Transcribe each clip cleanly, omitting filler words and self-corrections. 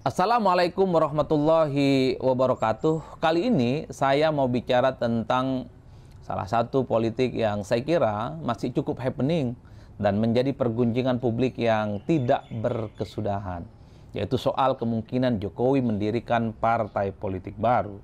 Assalamualaikum warahmatullahi wabarakatuh. Kali ini saya mau bicara tentang salah satu politik yang saya kira masih cukup happening dan menjadi pergunjingan publik yang tidak berkesudahan, yaitu soal kemungkinan Jokowi mendirikan partai politik baru.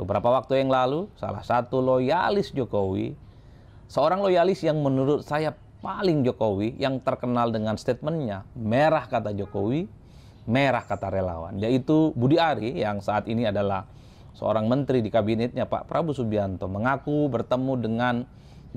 Beberapa waktu yang lalu, salah satu loyalis Jokowi, seorang loyalis yang menurut saya paling Jokowi, yang terkenal dengan statementnya, merah kata Jokowi, merah kata relawan, yaitu Budi Ari yang saat ini adalah seorang menteri di kabinetnya Pak Prabowo Subianto, mengaku bertemu dengan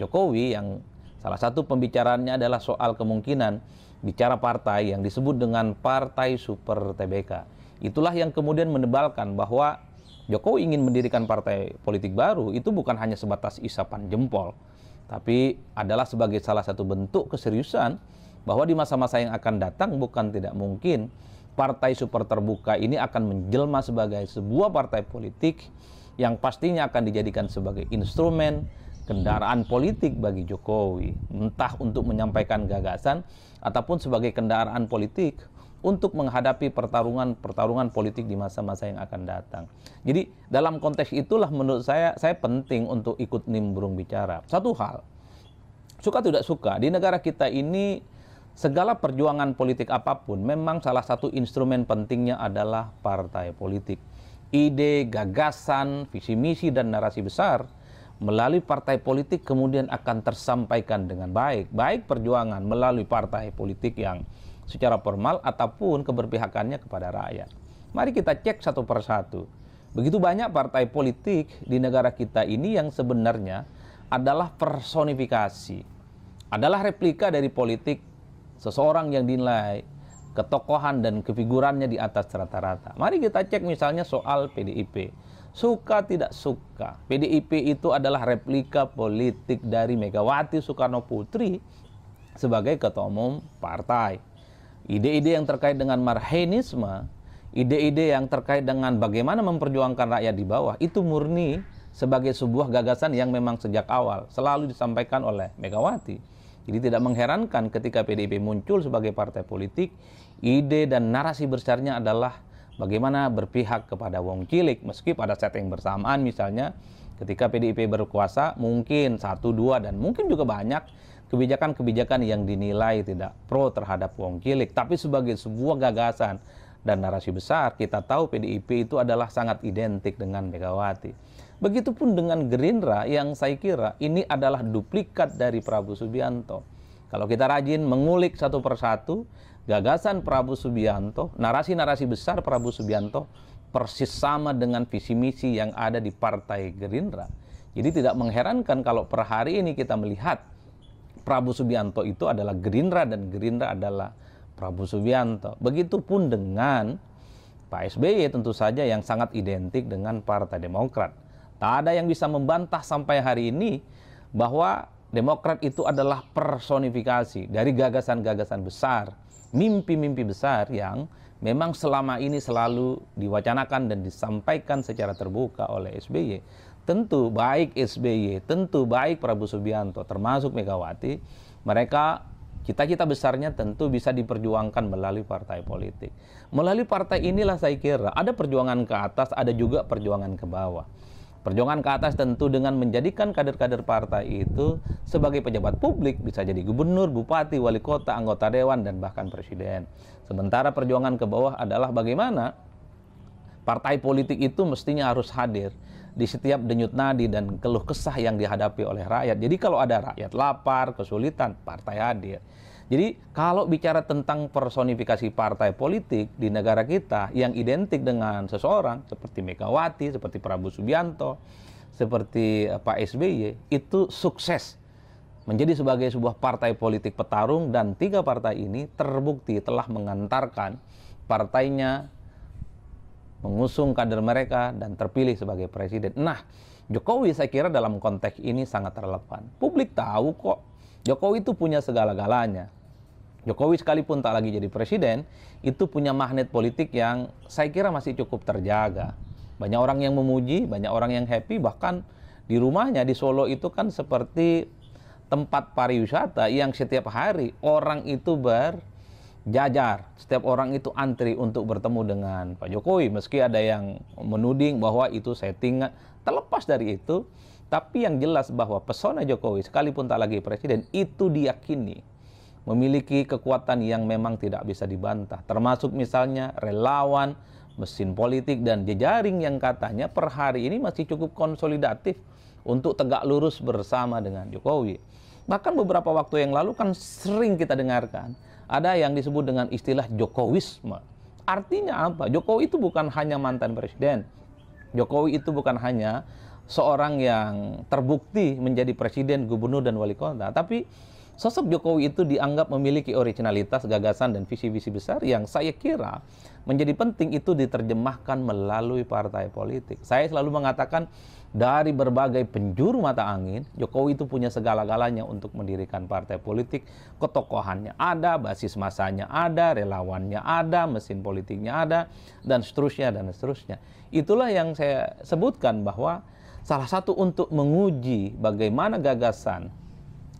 Jokowi yang salah satu pembicaraannya adalah soal kemungkinan bicara partai yang disebut dengan Partai Super TBK. Itulah yang kemudian menebalkan bahwa Jokowi ingin mendirikan partai politik baru itu bukan hanya sebatas isapan jempol, tapi adalah sebagai salah satu bentuk keseriusan bahwa di masa-masa yang akan datang bukan tidak mungkin partai super terbuka ini akan menjelma sebagai sebuah partai politik yang pastinya akan dijadikan sebagai instrumen kendaraan politik bagi Jokowi, entah untuk menyampaikan gagasan ataupun sebagai kendaraan politik untuk menghadapi pertarungan politik di masa-masa yang akan datang. Jadi dalam konteks itulah menurut saya penting untuk ikut nimbrung bicara. Satu hal, suka tidak suka, di negara kita ini segala perjuangan politik apapun, memang salah satu instrumen pentingnya adalah partai politik. Ide, gagasan, visi misi, dan narasi besar melalui partai politik kemudian akan tersampaikan dengan baik. Baik perjuangan melalui partai politik yang secara formal ataupun keberpihakannya kepada rakyat. Mari kita cek satu persatu. Begitu banyak partai politik di negara kita ini yang sebenarnya adalah personifikasi, adalah replika dari politik seseorang yang dinilai ketokohan dan kefigurannya di atas rata-rata. Mari kita cek misalnya soal PDIP. Suka tidak suka, PDIP itu adalah replika politik dari Megawati Soekarno Putri sebagai ketua umum partai. Ide-ide yang terkait dengan marhainisme, ide-ide yang terkait dengan bagaimana memperjuangkan rakyat di bawah, itu murni sebagai sebuah gagasan yang memang sejak awal selalu disampaikan oleh Megawati. Jadi tidak mengherankan ketika PDIP muncul sebagai partai politik, ide dan narasi besarnya adalah bagaimana berpihak kepada wong cilik, meski pada saat yang bersamaan misalnya ketika PDIP berkuasa mungkin satu, dua, dan mungkin juga banyak kebijakan-kebijakan yang dinilai tidak pro terhadap wong cilik. Tapi sebagai sebuah gagasan dan narasi besar, kita tahu PDIP itu adalah sangat identik dengan Megawati. Begitupun dengan Gerindra yang saya kira ini adalah duplikat dari Prabowo Subianto. Kalau kita rajin mengulik satu persatu, gagasan Prabowo Subianto, narasi-narasi besar Prabowo Subianto persis sama dengan visi misi yang ada di Partai Gerindra. Jadi tidak mengherankan kalau per hari ini kita melihat Prabowo Subianto itu adalah Gerindra dan Gerindra adalah Prabowo Subianto. Begitupun dengan Pak SBY tentu saja yang sangat identik dengan Partai Demokrat. Tak ada yang bisa membantah sampai hari ini bahwa Demokrat itu adalah personifikasi dari gagasan-gagasan besar, mimpi-mimpi besar yang memang selama ini selalu diwacanakan dan disampaikan secara terbuka oleh SBY. Tentu baik SBY, tentu baik Prabowo Subianto, termasuk Megawati, mereka cita-cita besarnya tentu bisa diperjuangkan melalui partai politik. Melalui partai inilah saya kira ada perjuangan ke atas, ada juga perjuangan ke bawah. Perjuangan ke atas tentu dengan menjadikan kader-kader partai itu sebagai pejabat publik, bisa jadi gubernur, bupati, wali kota, anggota dewan, dan bahkan presiden. Sementara perjuangan ke bawah adalah bagaimana partai politik itu mestinya harus hadir di setiap denyut nadi dan keluh kesah yang dihadapi oleh rakyat. Jadi kalau ada rakyat lapar, kesulitan, partai hadir. Jadi kalau bicara tentang personifikasi partai politik di negara kita yang identik dengan seseorang seperti Megawati, seperti Prabowo Subianto, seperti Pak SBY, itu sukses menjadi sebagai sebuah partai politik petarung, dan tiga partai ini terbukti telah mengantarkan partainya mengusung kader mereka dan terpilih sebagai presiden. Nah, Jokowi saya kira dalam konteks ini sangat relevan. Publik tahu kok Jokowi itu punya segala-galanya. Jokowi sekalipun tak lagi jadi presiden, itu punya magnet politik yang saya kira masih cukup terjaga. Banyak orang yang memuji, banyak orang yang happy, bahkan di rumahnya di Solo itu kan seperti tempat pariwisata yang setiap hari orang itu jajar, setiap orang itu antri untuk bertemu dengan Pak Jokowi, meski ada yang menuding bahwa itu settingan. Terlepas dari itu, tapi yang jelas bahwa pesona Jokowi sekalipun tak lagi presiden itu diyakini memiliki kekuatan yang memang tidak bisa dibantah, termasuk misalnya relawan, mesin politik, dan jejaring yang katanya per hari ini masih cukup konsolidatif untuk tegak lurus bersama dengan Jokowi. Bahkan beberapa waktu yang lalu kan sering kita dengarkan ada yang disebut dengan istilah Jokowisme. Artinya apa? Jokowi itu bukan hanya mantan presiden. Jokowi itu bukan hanya seorang yang terbukti menjadi presiden, gubernur, dan wali kota. Tapi sosok Jokowi itu dianggap memiliki originalitas, gagasan, dan visi-visi besar yang saya kira menjadi penting itu diterjemahkan melalui partai politik. Saya selalu mengatakan dari berbagai penjuru mata angin, Jokowi itu punya segala-galanya untuk mendirikan partai politik. Ketokohannya ada, basis masanya ada, relawannya ada, mesin politiknya ada, dan seterusnya, dan seterusnya. Itulah yang saya sebutkan bahwa salah satu untuk menguji bagaimana gagasan,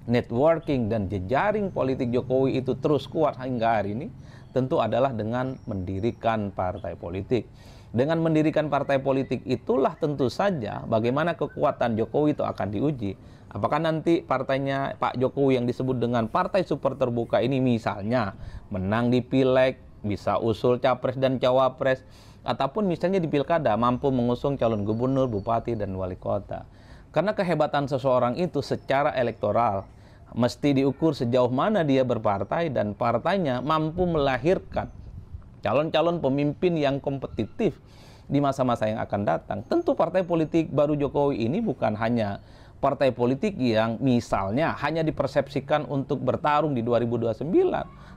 networking, dan jejaring politik Jokowi itu terus kuat hingga hari ini, tentu adalah dengan mendirikan partai politik. Dengan mendirikan partai politik itulah tentu saja bagaimana kekuatan Jokowi itu akan diuji. Apakah nanti partainya Pak Jokowi yang disebut dengan partai super terbuka ini misalnya menang di pileg, bisa usul capres dan cawapres, ataupun misalnya di pilkada mampu mengusung calon gubernur, bupati, dan wali kota. Karena kehebatan seseorang itu secara elektoral mesti diukur sejauh mana dia berpartai dan partainya mampu melahirkan calon-calon pemimpin yang kompetitif di masa-masa yang akan datang. Tentu partai politik baru Jokowi ini bukan hanya partai politik yang misalnya hanya dipersepsikan untuk bertarung di 2029,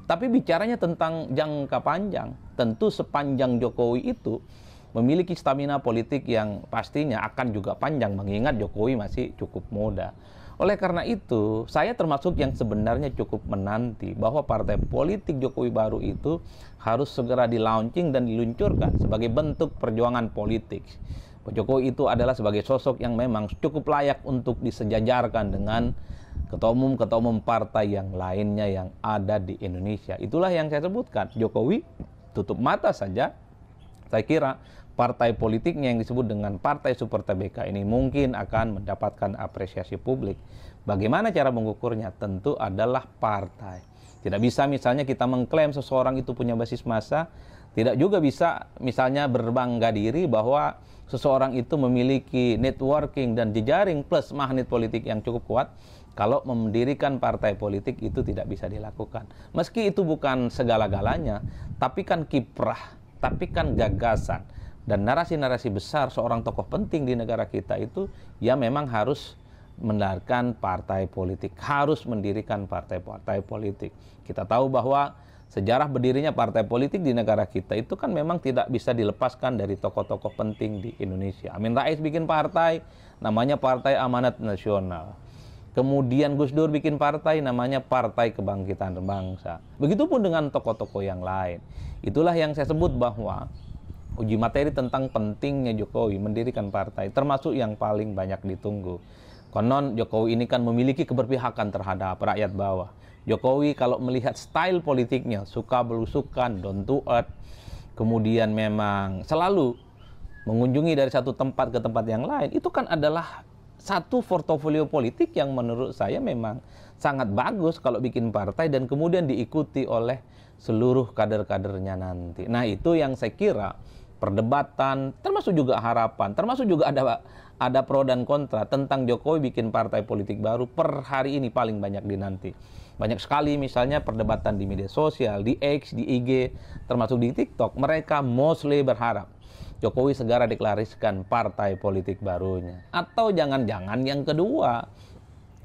tapi bicaranya tentang jangka panjang. Tentu sepanjang Jokowi itu memiliki stamina politik yang pastinya akan juga panjang, mengingat Jokowi masih cukup muda. Oleh karena itu, saya termasuk yang sebenarnya cukup menanti bahwa partai politik Jokowi baru itu harus segera di-launching dan diluncurkan sebagai bentuk perjuangan politik. Pak Jokowi itu adalah sebagai sosok yang memang cukup layak untuk disejajarkan dengan ketua umum partai yang lainnya yang ada di Indonesia. Itulah yang saya sebutkan. Jokowi tutup mata saja, saya kira partai politiknya yang disebut dengan partai super TBK ini mungkin akan mendapatkan apresiasi publik. Bagaimana cara mengukurnya? Tentu adalah partai. Tidak bisa misalnya kita mengklaim seseorang itu punya basis massa, tidak juga bisa misalnya berbangga diri bahwa seseorang itu memiliki networking dan jejaring plus magnet politik yang cukup kuat. Kalau mendirikan partai politik itu tidak bisa dilakukan. Meski itu bukan segala-galanya, tapi kan kiprah, tapi kan gagasan dan narasi-narasi besar seorang tokoh penting di negara kita itu ya memang harus mendirikan partai politik, harus mendirikan partai-partai politik. Kita tahu bahwa sejarah berdirinya partai politik di negara kita itu kan memang tidak bisa dilepaskan dari tokoh-tokoh penting di Indonesia. Amin Rais bikin partai, namanya Partai Amanat Nasional. Kemudian Gus Dur bikin partai, namanya Partai Kebangkitan Bangsa. Begitupun dengan tokoh-tokoh yang lain. Itulah yang saya sebut bahwa uji materi tentang pentingnya Jokowi mendirikan partai, termasuk yang paling banyak ditunggu. Konon Jokowi ini kan memiliki keberpihakan terhadap rakyat bawah. Jokowi kalau melihat style politiknya, suka belusukan, down to earth, kemudian memang selalu mengunjungi dari satu tempat ke tempat yang lain, itu kan adalah satu portofolio politik yang menurut saya memang sangat bagus kalau bikin partai dan kemudian diikuti oleh seluruh kader-kadernya nanti. Nah itu yang saya kira perdebatan, termasuk juga harapan, termasuk juga ada pro dan kontra tentang Jokowi bikin partai politik baru per hari ini paling banyak dinanti. Banyak sekali misalnya perdebatan di media sosial, di X, di IG, termasuk di TikTok. Mereka mostly berharap Jokowi segera deklarasikan partai politik barunya. Atau jangan-jangan yang kedua,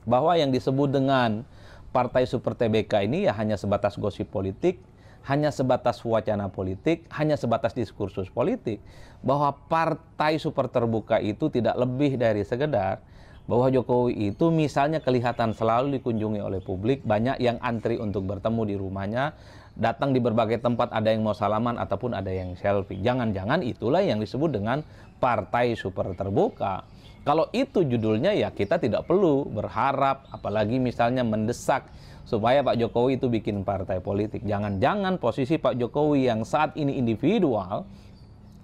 bahwa yang disebut dengan partai super TBK ini ya hanya sebatas gosip politik, hanya sebatas wacana politik, hanya sebatas diskursus politik. Bahwa partai super terbuka itu tidak lebih dari sekedar bahwa Jokowi itu misalnya kelihatan selalu dikunjungi oleh publik, banyak yang antri untuk bertemu di rumahnya, datang di berbagai tempat, ada yang mau salaman ataupun ada yang selfie. Jangan-jangan itulah yang disebut dengan partai super terbuka. Kalau itu judulnya ya kita tidak perlu berharap, apalagi misalnya mendesak supaya Pak Jokowi itu bikin partai politik. Jangan-jangan posisi Pak Jokowi yang saat ini individual,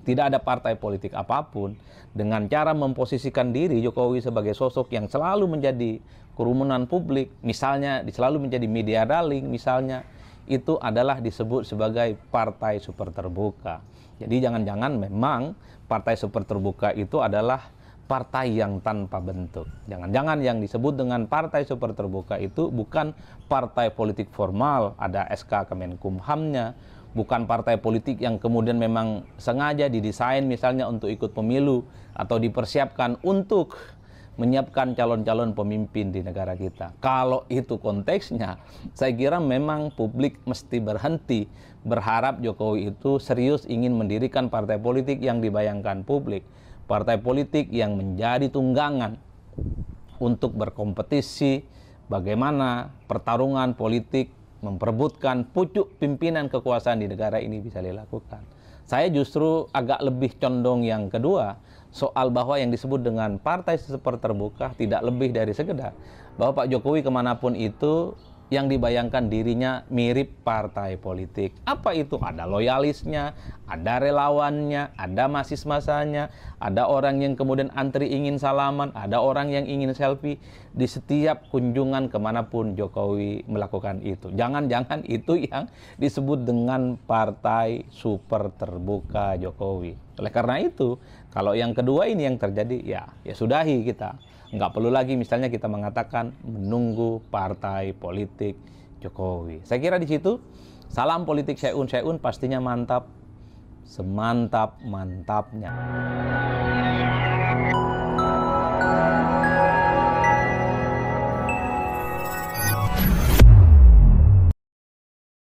tidak ada partai politik apapun, dengan cara memposisikan diri Jokowi sebagai sosok yang selalu menjadi kerumunan publik, misalnya selalu menjadi media darling, misalnya, itu adalah disebut sebagai partai super terbuka. Jadi jangan-jangan memang partai super terbuka itu adalah partai yang tanpa bentuk. Jangan-jangan yang disebut dengan partai super terbuka itu bukan partai politik formal, ada SK Kemenkumhamnya, bukan partai politik yang kemudian memang sengaja didesain misalnya untuk ikut pemilu atau dipersiapkan untuk menyiapkan calon-calon pemimpin di negara kita. Kalau itu konteksnya, saya kira memang publik mesti berhenti berharap Jokowi itu serius ingin mendirikan partai politik yang dibayangkan publik. Partai politik yang menjadi tunggangan untuk berkompetisi bagaimana pertarungan politik memperebutkan pucuk pimpinan kekuasaan di negara ini bisa dilakukan. Saya justru agak lebih condong yang kedua, soal bahwa yang disebut dengan partai super terbuka tidak lebih dari sekedar bahwa Pak Jokowi kemanapun itu yang dibayangkan dirinya mirip partai politik. Apa itu? Ada loyalisnya, ada relawannya, ada masis-masanya, ada orang yang kemudian antri ingin salaman, ada orang yang ingin selfie di setiap kunjungan kemanapun Jokowi melakukan itu. Jangan-jangan itu yang disebut dengan partai super terbuka Jokowi. Oleh karena itu, kalau yang kedua ini yang terjadi, ya sudahi kita. Nggak perlu lagi misalnya kita mengatakan menunggu partai politik Jokowi. Saya kira di situ salam politik Seun pastinya mantap, semantap-mantapnya.